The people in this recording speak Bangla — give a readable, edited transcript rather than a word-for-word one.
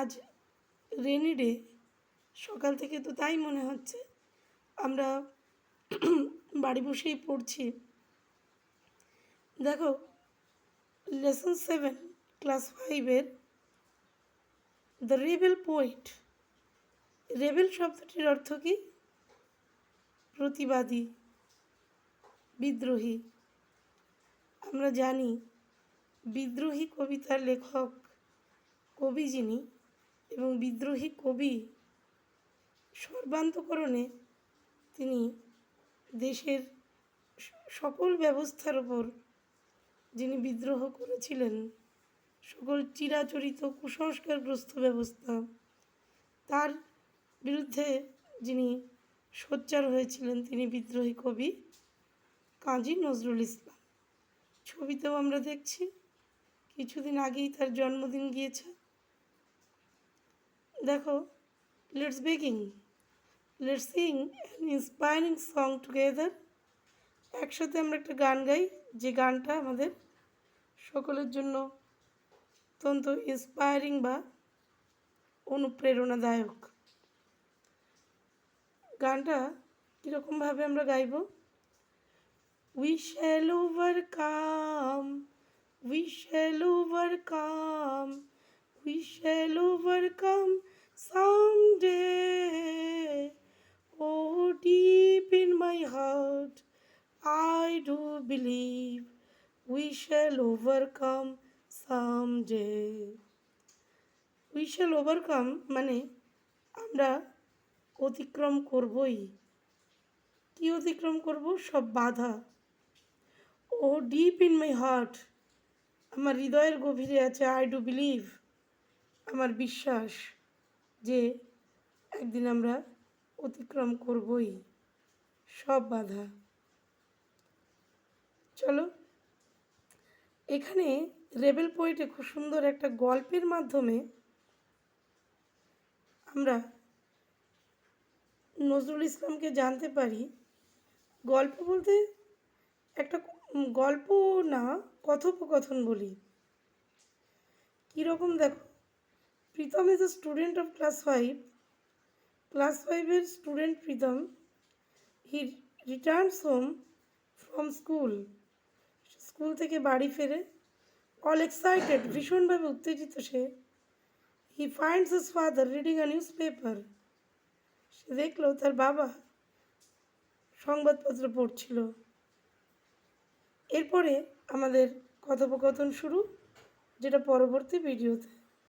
আজ রেনি ডে, সকাল থেকে তো তাই মনে হচ্ছে। আমরা বাড়ি বসেই পড়ছি। দেখো, লেসন 7 ক্লাস 5-এর দ্য রেবেল পোয়েট। রেবেল শব্দটির অর্থ কি? প্রতিবাদী, বিদ্রোহী। আমরা জানি বিদ্রোহী কবিতার লেখক কবি যিনি, এবং বিদ্রোহী কবি সর্বান্তকরণে তিনি দেশের সকল ব্যবস্থার ওপর যিনি বিদ্রোহ করেছিলেন, সকল চিরাচরিত কুসংস্কারগ্রস্ত ব্যবস্থা, তার বিরুদ্ধে যিনি সোচ্চার হয়েছিলেন, তিনি বিদ্রোহী কবি কাজী নজরুল ইসলাম। ছবিতেও আমরা দেখছি, কিছুদিন আগেই তার জন্মদিন গিয়েছে। দেখো, let's begin. Let's Singh an inspiring song together. একসাথে আমরা একটা গান গাই, যে গানটা আমাদের সকলের জন্য অত্যন্ত ইন্সপায়ারিং বা অনুপ্রেরণাদায়ক। গানটা কীরকমভাবে আমরা গাইব? We shall overcome, we shall overcome, we shall overcome someday. Oh, deep in my heart, I do believe we shall overcome someday. We shall overcome মানে আমরা অতিক্রম করবই। কি অতিক্রম করব? সব বাধা। ও ডিপ ইন মাই হার্ট, আমার হৃদয়ের গভীরে আছে, আই ডু বিলিভ, আমার বিশ্বাস যে একদিন আমরা অতিক্রম করবই সব বাধা। চলো, এখানে রেবেল পোয়েটে খুব সুন্দর একটা গল্পের মাধ্যমে আমরা নজরুল ইসলামকে জানতে পারি। গল্প বলতে একটা গল্প না, কথোপকথন বলি। কীরকম দেখো, Pritam is a student of class 5। Class 5-এর student Pritam. He returns home from school. School থেকে বাড়ি ফেরে। অল এক্সাইটেড, ভীষণভাবে উত্তেজিত সে। He finds his father reading a newspaper. সে দেখলো তার বাবা সংবাদপত্র পড়ছিল। এরপরে আমাদের কথোপকথন শুরু, যেটা পরবর্তী ভিডিওতে